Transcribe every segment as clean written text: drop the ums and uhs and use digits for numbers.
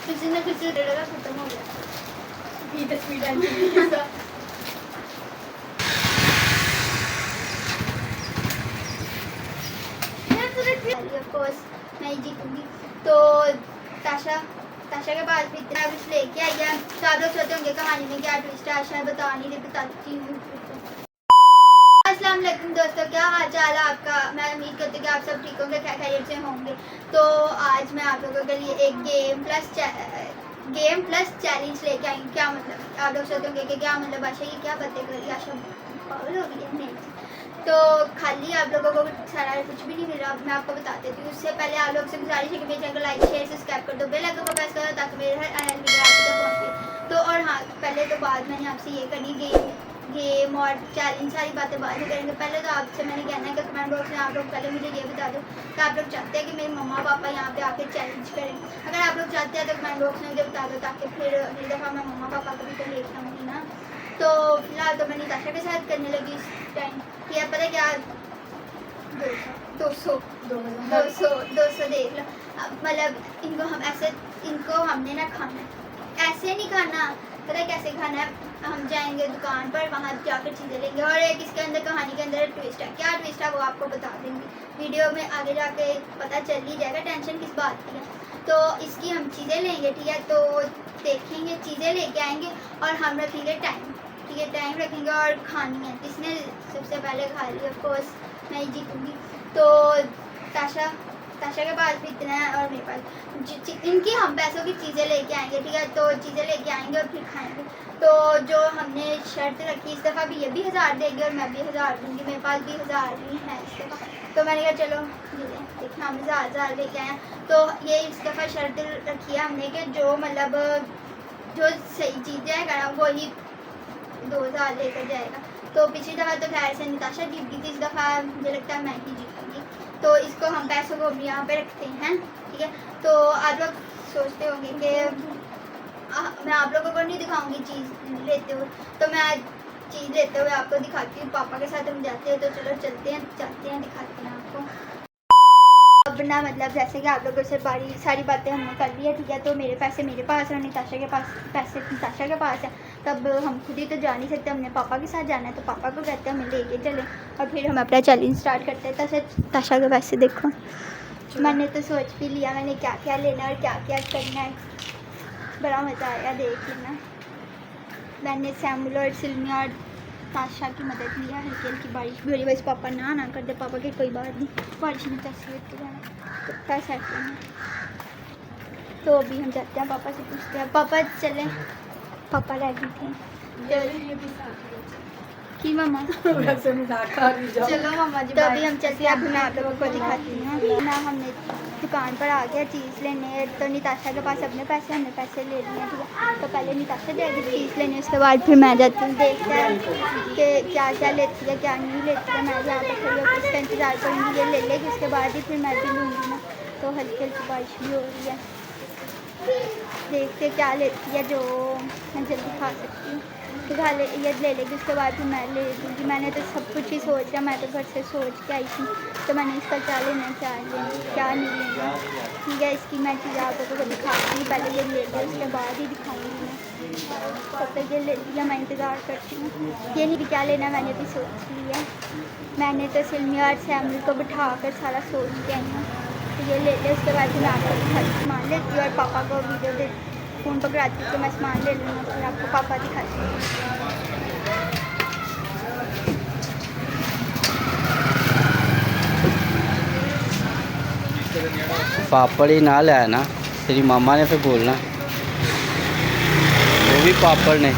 किसी ने किसी डेढ़ खत्म हो गया स्पीड ऑफ कोर्स मैं ही जीतूंगी। तो ताशा ताशा के पास भी इतना कुछ लेके आई है, तो आप लोग सोचते होंगे कहानी में क्या ट्विस्ट है। आशा बता नहीं रही, बताती हूँ। अस्सलाम वालेकुम दोस्तों, क्या हाल चाल है आपका। मैं उम्मीद करती हूँ कि आप सब ठीक होंगे, खैरियत से होंगे। तो आज मैं आप लोगों के लिए एक गेम प्लस चैलेंज लेके आई हूँ। क्या मतलब, आप लोग सोचते होंगे कि क्या मतलब आशा ये क्या बातें कर रही है, आशा पागल हो गई है। नहीं, तो खाली आप लोगों को सारा कुछ भी नहीं मिल रहा, मैं आपको बता देती हूँ। उससे पहले आप लोग से गुजारिश है कि मेरे चैनल को लाइक शेयर सब्सक्राइब कर दो, बेल आइकन को प्रेस करो ताकि मेरे हर आने वाली वीडियो आप तक पहुँचे। तो और हाँ, पहले तो बात मैंने आपसे ये करनी, गेम और चैलेंज सारी बातें बाद में करेंगे। पहले तो आपसे मैंने कहना है कि कमेंट बॉक्स में आप लोग पहले मुझे ये बता दो कि आप लोग चाहते हैं कि मेरे मम्मा पापा यहाँ पे आके चैलेंज करें। अगर आप लोग चाहते हैं तो कमेंट बॉक्स में मुझे बता दो, ताकि फिर अगली दफ़ा मैं मम्मा पापा को भी तो लेके आऊँगी ना। तो फिलहाल तो मैं निताशा के साथ करने लगी इस टाइम। ये पता है क्या, 200 देख लो। मतलब इनको हमने ना खाना है, ऐसे नहीं खाना। पता है कैसे खाना है, हम जाएंगे दुकान पर, वहाँ जाकर चीज़ें लेंगे। और एक इसके अंदर कहानी के अंदर ट्विस्ट है। क्या ट्विस्ट है वो आपको बता देंगे वीडियो में, आगे जाके पता चल ही जाएगा। टेंशन किस बात की है। तो इसकी हम चीज़ें लेंगे, ठीक है। तो देखेंगे, चीज़ें लेके आएंगे और हम रखेंगे टाइम, ठीक है। टाइम रखेंगे और खानी है। किसने सबसे पहले खा ली, ऑफ कोर्स मैं ही जीतूँगी। तो ताशा के पास भी इतना है और मेरे पास इनकी हम पैसों की चीज़ें लेके आएंगे, ठीक है। तो चीज़ें लेके आएंगे और फिर खाएंगे। तो जो हमने शर्त रखी, इस दफ़ा भी ये भी 1000 देगी और मैं भी 1000 दूँगी। मेरे पास भी 1000 ही है इस दफ़ा। तो मैंने कहा चलो देखना, हम 1000 लेके आए हैं। तो ये इस दफ़ा शर्त रखी है हमने कि जो मतलब जो सही जीत जाएगा ना वही 2000 लेकर जाएगा। तो पिछली दफ़ा तो खैर से निताशा जीत गई थी, इस दफ़ा मुझे लगता है मैं ही जीतूँगी। तो इसको हम पैसों को हम यहाँ पे रखते हैं, ठीक है। तो आप लोग सोचते होंगे कि मैं आप लोगों को नहीं दिखाऊंगी चीज़ लेते हुए, तो मैं आज चीज़ लेते हुए आपको दिखाती हूँ। पापा के साथ हम जाते हैं, तो चलो चलते हैं दिखाते हैं आपको। अब ना मतलब जैसे कि आप लोगों से सारी बातें हमने कर ली है, ठीक है। तो मेरे पैसे मेरे पास और निताशा के पास पैसे निताशा के पास है। तब हम खुद ही तो जा नहीं सकते, हमने पापा के साथ जाना है। तो पापा को कहते हैं हमें लेके चले और फिर हम अपना चैलेंज स्टार्ट करते हैं। तैसे ताशा के पैसे देखो, मैंने तो सोच भी लिया मैंने क्या क्या लेना है और क्या क्या करना है। बड़ा मज़ा आया देख लेना। मैंने सैमुल और सिल्मी और ताशा की मदद लिया। हल्की हल्की बारिश भी हो रही, बस पापा ना कर दे। पापा की कोई बात नहीं, बारिश में कैसे लेके जाना, तो सेट करना। तो अभी हम जाते हैं, पापा से पूछते हैं। पापा चले, पापा रेडी थे कि मम्मा चलो मम्मा जी। तो अभी हम चलते हैं, अभी मैं आप लोगों को दिखाती हूँ ना। हमने दुकान पर आ गया चीज़ लेने। तो निताशा के पास अपने पैसे, हमने पैसे ले लिए, ठीक है। तो पहले निताशा जाएगी चीज़ लेने, उसके बाद फिर मैं जाती हूँ। देखते हैं कि क्या क्या लेती है क्या नहीं लेती है। मैं यहाँ पर थोड़ी और इसका इंतज़ार करूँगी, ये ले लेगी, उसके बाद ही फिर मैं भी लूँगी ना। तो हल्की हल्की बारिश भी हो रही है, देखते क्या लेती है जो मैं जल्दी खा सकती हूँ। फिर ये ले लेगी, उसके बाद फिर मैं ले लूँगी। मैंने तो सब कुछ ही सोच लिया, मैं तो घर से सोच के आई थी। तो मैंने इसका क्या लेना, क्या नहीं लेना, ठीक है। इसकी मैं चीज़ आप लोगों को दिखाती हूँ। पहले ये ले लिया, उसके बाद ही दिखाऊँगी मैं। तब तक ये ले लिया, मैं इंतज़ार करती हूँ। ये नहीं क्या लेना मैंने भी सोच लिया। मैंने तो सिल्मी और सैमुल को बिठा कर सारा सोच के आई हूँ। तो ये ले लिया, उसके बाद फिर मैं आपको दिखाती सामान लेती हूँ और पापा को वीडियो दे फ़ोन पकड़ाती हूँ। तो मैं सामान ले लूँगा, फिर आपको पापा दिखाती हूँ। पापड़ ही ना लाया ना, तेरी मामा ने फिर बोलना। वो भी पापड़ ने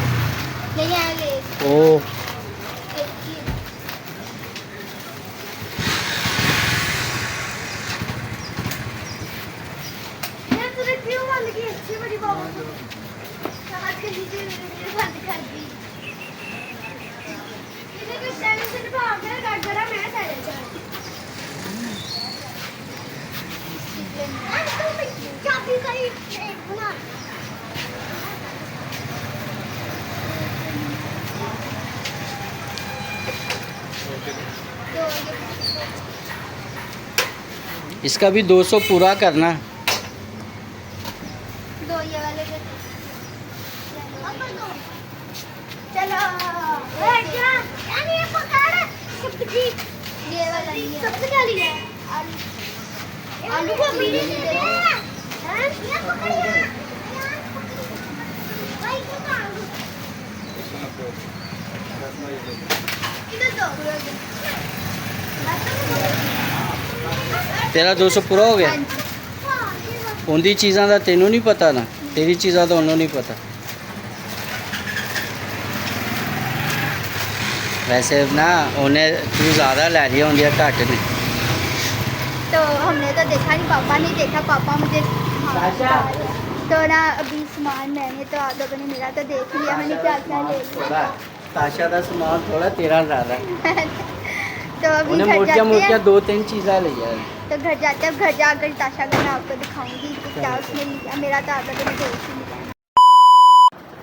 ओ इसका भी 200 पूरा करना। दो ये सबसे क्या लिया है? आलू को अभी नहीं दे रहे। इधर दो। तेरा 200 पूरा हो गया। हाँ जी। उनकी चीज़ों का तेनों नहीं पता ना, तेरी चीज़ों का उन्होंने नहीं पता। वैसे ना उन्हें तू ज़्यादा लै लिया होंगे घट ने। तो हमने तो देखा नहीं, पापा ने देखा, पापा मुझे साशा। तो ना अभी सामान मैंने तो आप लोगों ने मेरा तो देख लिया, मैंने क्या क्या ले लिया। ताशा का सामान थोड़ा तेरा ज़्यादा। तो अभी उन्हें घर मोटिया जाते मोटिया हैं, 2-3 चीज़ें लिया है। तो घर जाते हैं, घर जाकर ताशा का मैं आपको दिखाऊंगी कि क्या उसने लिया, मेरा तो आप लोगों ने देख ही लिया।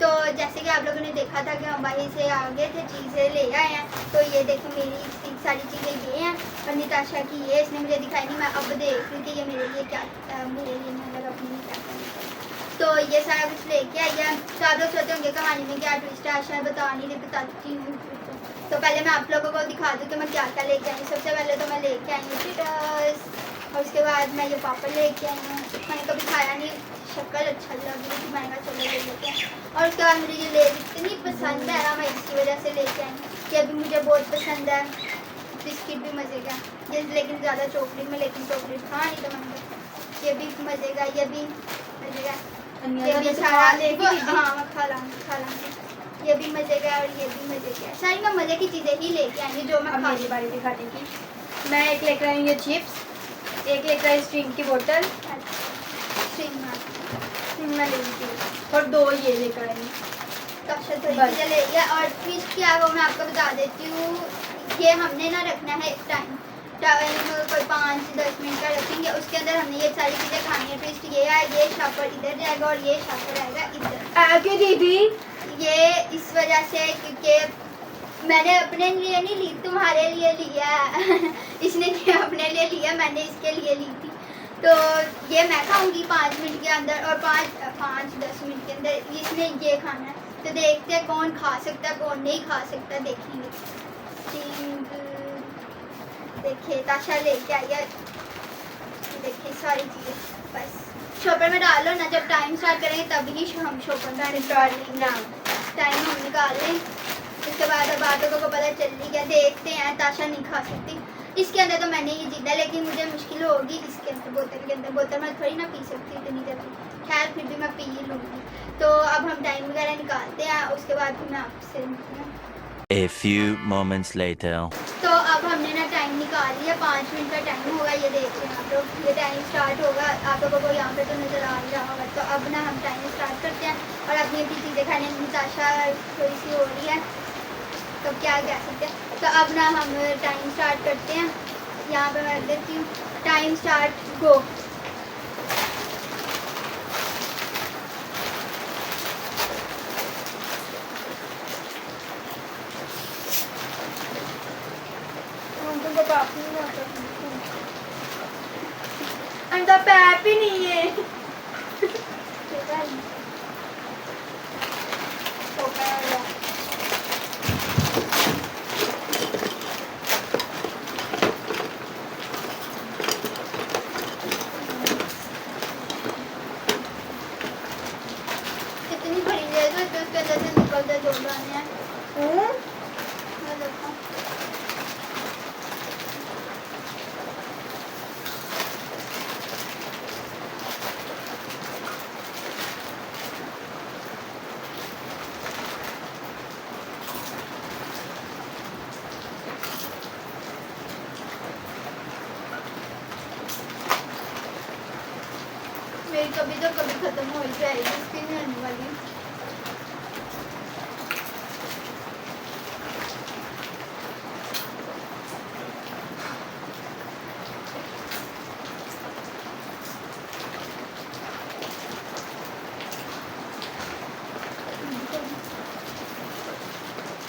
तो जैसे कि आप लोगों ने देखा था कि हम वहीं से आ गए थे, चीज़ें ले आए हैं। तो ये देखो मेरी सारी चीज़ें ये हैं और निताशा की ये, इसने मुझे दिखाई नहीं, मैं अब देख रही थी कि ये मेरे लिए क्या, मेरे लिए मैं अपने लिए क्या करना। तो ये सारा कुछ लेके आई है। तो आप लोग सोचते होंगे कहानी में क्या ट्विस्ट है, आशा बता नहीं रही, बताती हूँ। तो पहले मैं आप लोगों को दिखा दूँ कि मैं क्या क्या लेके आई हूँ। सबसे पहले तो मैं लेके आई हूँ टिटस, और उसके बाद मैं ये पापड़ लेके आई हूँ। मैंने कभी खाया नहीं, शक्ल अच्छा लग रही थी, महंगा चलो ले लेते हैं। और उसके बाद मुझे ये लेस इतनी पसंद है ना, मैं इसकी वजह से लेके आई हूँ। ये भी मुझे बहुत पसंद है, बिस्किट भी मज़े का, ये लेकिन ज़्यादा चॉकलेट में, लेकिन चॉकलेट खा नहीं तो मैंने ये भी मज़े का, ये भी मज़े का, ये भी सारा हाँ मैं खा लाऊंगी। ये भी मज़े का और ये भी मज़े का, सारी मैं मज़े की चीज़ें ही लेके आई हूँ जो मैं खा मेरी बारी दिखाने की। मैं एक लेकर आई हूँ ये चिप्स, एक लेकर आई स्ट्रिंग की बोतल, मैं ले ली और 2 ये लेकर आई हूँ। चीज़ें ले लिया। और ट्विस्ट क्या है वो मैं आपको बता देती हूँ। ये हमने ना रखना है टाइम कोई 5-10 मिनट का रखेंगे, उसके अंदर हमने ये सारी चीज़ें खानी है। ट्विस्ट ये है, ये शापर इधर जाएगा और ये शापर आएगा इधर। क्यों दीदी? ये इस वजह से क्योंकि मैंने अपने लिए नहीं ली, तुम्हारे लिए लिया है। इसने अपने लिए लिया, मैंने इसके लिए ली थी। तो ये मैं खाऊंगी 5 मिनट के अंदर, और 5-10 मिनट के अंदर इसने ये खाना है। तो देखते हैं कौन खा सकता है कौन नहीं खा सकता, देखेंगे। देखिए ताशा लेके आई है, देखिए सारी चीज़ें बस शॉपर में डालो ना, जब टाइम स्टार्ट करेंगे तभी हम शॉपर में स्टार्ट लेंगे। टाइम हम निकाल लें, उसके बाद अब आप लोगों को पता चल ही गया। देखते हैं, ताशा नहीं खा सकती इसके अंदर, तो मैंने ये जीता, लेकिन मुझे मुश्किल होगी इसके अंदर, बोतल के अंदर। बोतल में थोड़ी ना पी सकती इतनी जल्दी, खैर फिर भी मैं पी ही लूँगी। तो अब हम टाइम वगैरह निकालते हैं, उसके बाद फिर मैं आपसे मिलती हूँ। A few moments later. तो अब हमने ना टाइम निकाल लिया, 5 मिनट का टाइम होगा, ये देख रहे हैं आप लोग, ये टाइम स्टार्ट होगा। आप लोगों को यहाँ पे तो नज़र आ ही रहा होगा। तो अब ना हम टाइम स्टार्ट करते हैं और अपनी अपनी चीज़ें खाने में ताशा थोड़ी सी हो रही है, तो क्या कह सकते हैं। तो अब ना हम टाइम स्टार्ट करते हैं, यहाँ पर मैं रख देती हूँ, टाइम स्टार्ट गो। अंदर पैप ही नहीं है। कितनी बड़ी है तो उसके अंदर से निकलते जोड़ डालने हैं। देखो मेरी कभी तो कभी खत्म हो ही जाएगी, इसकी नहीं आने वाली।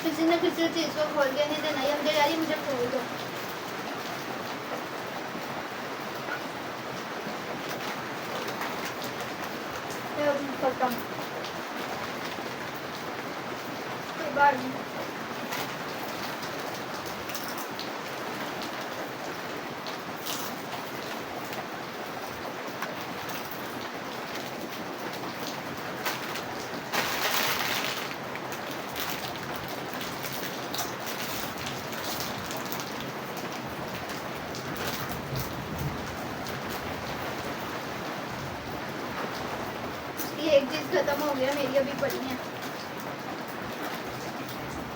किसी न किसी चीज़ को खोल के नहीं देना, ये मुझे यार मुझे खोल दो। खत्म। कोई बात नहीं। चीज़ खत्म हो गया, मेरी अभी पड़ी है।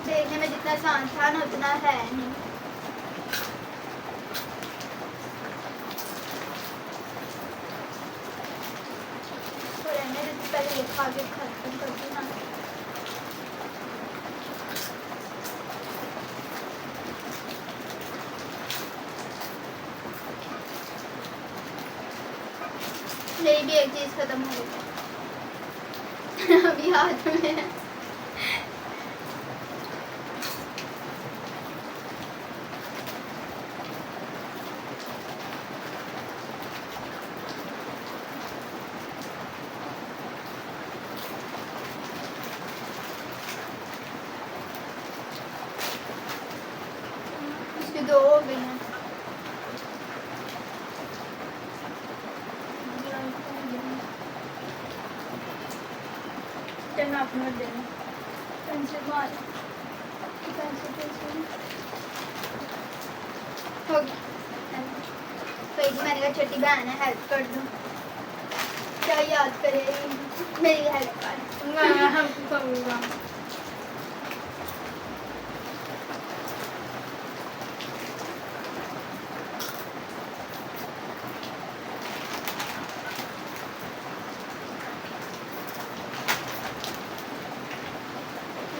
देखने में जितना आसान था ना उतना है नहीं। तो रहने दे, पहले ये खा के खत्म कर दूँ ना। मेरी भी एक चीज़ खत्म हो गई अभी हाथ में है। इसके 2 हो गई हैं। चलना अपना देना पेंसिल मार, पेंसिल हो गई। तो जी मैंने कहा छोटी बहन है, हेल्प कर दूँ। क्या याद करे मेरी हेल्प कर। हम करूँगा।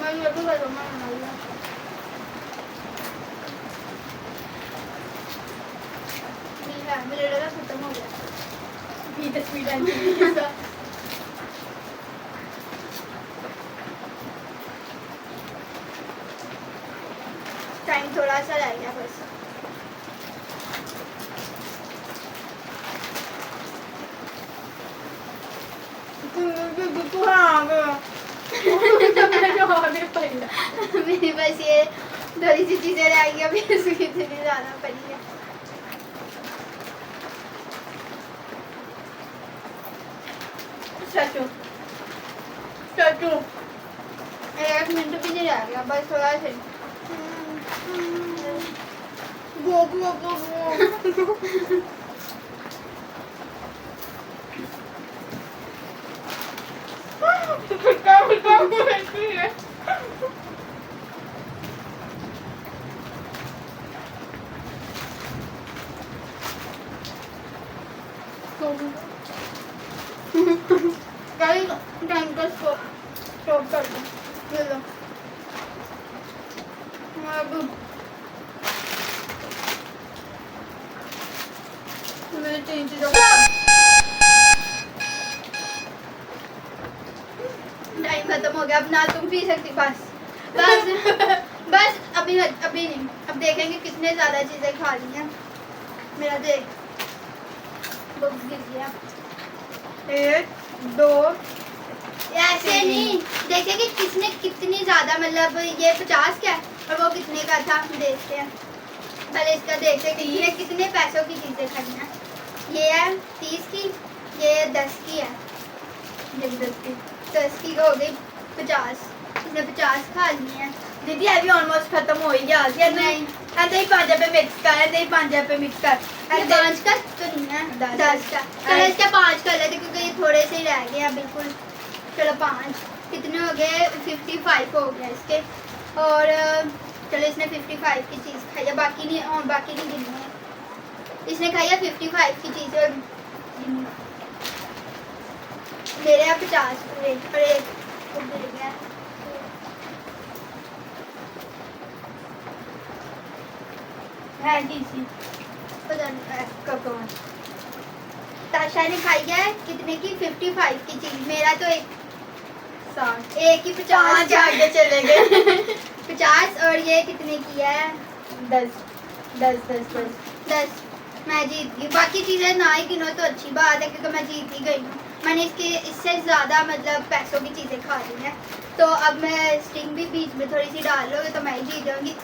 मैं ये भी करूँगा मेरे लगा खत्म हो गया। भी तस्वीर डाल टाइम थोड़ा सा रह गया बस। मेरे पास ये थोड़ी सी चीजें रह गई, अभी उसकी इतनी ज्यादा पड़ी है। चाचू चाचू 1 मिनट भी नहीं रह गया, बस थोड़ा सा। गो गो गो गो टाइम का स्टॉप कर दो। ये लो अब मेरे 3 चीज़ों टाइम खत्म हो गया। अब ना तुम पी सकती, बस बस बस अभी नहीं। अब देखेंगे कितने ज़्यादा चीज़ें खा ली हैं। मेरा देख बुक गिर गया। 1 2 ऐसे नहीं देखेंगे किसने कितनी ज़्यादा, मतलब ये 50 का है और वो कितने का था, देखते हैं। पहले इसका देखते हैं कि ये कितने पैसों की चीज़ें खाई हैं। ये है 30 की, ये 10 की है। ये भी 10 की हो गई 50। इसने 50 खा ली है। दीदी अभी ऑलमोस्ट खत्म हो ही गया नहीं ऐसे ही 5 रुपए मिक्स कर, ऐसे ही 5 रुपए मिक्स कर। ये 5 का तो नहीं है, 10 का। चलो इसके 5 कर लेते क्योंकि ये थोड़े से ही रह गए हैं बिल्कुल। चलो 5 कितने हो गए, 55 हो गया इसके। और चलो इसने 55 की चीज़ खाई है, बाकी नहीं गिननी है। इसने खाई है 55 की चीज़ और मेरे यहाँ 50 पूरे और एक गिर गया। है किसी पता नहीं कौन ताशा ने खाई है कितने की, 55 की चीज़। मेरा तो एक 60 एक ही 50 आगे चले गए 50 और ये कितने की है, 10 मैं जीत गई। बाकी चीज़ें ना ही गिनो तो अच्छी बात है क्योंकि मैं जीत ही गई हूँ। मैंने इससे ज़्यादा मतलब पैसों की चीज़ें खा ली हैं। तो अब मैं स्टिंग भी बीच में थोड़ी सी डाल लोगे तो मैं ही जीत जाऊँगी।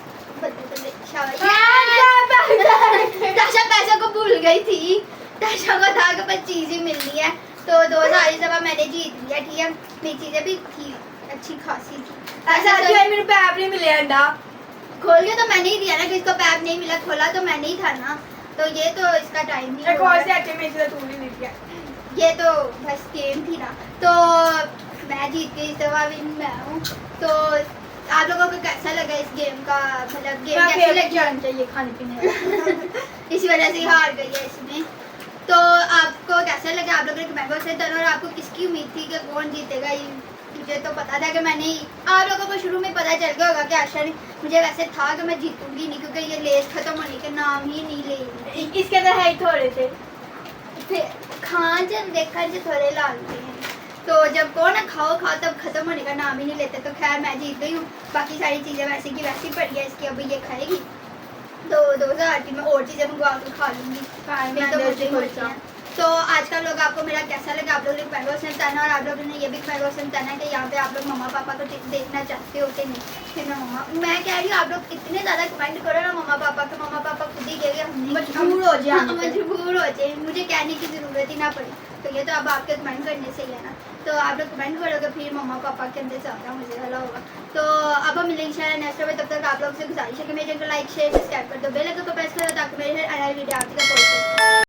ताशा पैसों को भूल गई थी, ताशा को था कि बस चीज़ ही मिलनी है। तो 2000 दफ़ा मैंने जीत लिया, ठीक है। मेरी चीज़ें भी थी अच्छी खासी थी। ऐसा तो मेरे पैप नहीं मिले अंडा खोल के तो मैंने ही दिया ना, किसको पैप नहीं मिला, खोला तो मैंने ही था ना। तो ये तो इसका टाइम नहीं एक और से आके में तू नहीं दिया ये तो बस गेम थी ना, तो मैं जीत गई, इस दफा विन मैं हूँ। तो आप लोगों को कैसा लगा इस गेम का, मतलब गेम काफी कैसी अच्छा लगी? जाना चाहिए खाने पीने इसी वजह से हार गई है इसमें। तो आपको कैसा लगा, आप लोगों ने कमेंट बॉक्स में बताना, और आपको किसकी उम्मीद थी कि कौन जीतेगा? ये मुझे तो पता था कि मैंने, आप लोगों को शुरू में पता चल गया होगा कि आशा ने, मुझे वैसे था कि मैं जीतूंगी नहीं, क्योंकि ये लेस खत्म होने के नाम ही नहीं ले रही थी। इसके अंदर है ही थोड़े से। फिर खान जब देखा जो थोड़े लालते हैं, तो जब को ना खाओ खाओ तब खत्म होने का नाम ही नहीं लेते। तो खैर मैं जीत गई हूँ, बाकी सारी चीज़ें वैसे की वैसी पड़ी है, इसकी अभी ये खाएगी। तो 2000 की मैं और चीज़ें मंगवा कर खा लूँगी। मैं तो अंदर से मुझे खोल होती हैं। तो आज का लोग आपको मेरा कैसा लगा, आप लोगों ने कमेंट बॉक्स में बताना, और आप लोगों ने ये भी कमेंट बॉक्स में बताना कि यहाँ पे आप लोग मम्मा पापा को देखना चाहते हो कि नहीं। फिर मैं कह रही हूँ आप लोग इतने ज़्यादा कमेंट करो ना मम्मा पापा खुद ही कहेंगे हम नहीं, मजबूर हो जाए हाँ, मजबूर हो जाए, मुझे कहने की ज़रूरत ही ना पड़े। तो ये तो अब आपके कमेंट करने से ही है ना, तो आप लोग कमेंट करोगे फिर मम्मा पापा के अंदर ज़्यादा मुझे वाला होगा। तो अब हम मिलेंगे शायद नेक्स्ट में, तब तक आप लोग से गुजारिश है कि मेरे चैनल को लाइक शेयर सब्सक्राइब कर दो, बेल आइकन को प्रेस करो ताकि मेरे हर वीडियो आपके तक पहुँचे।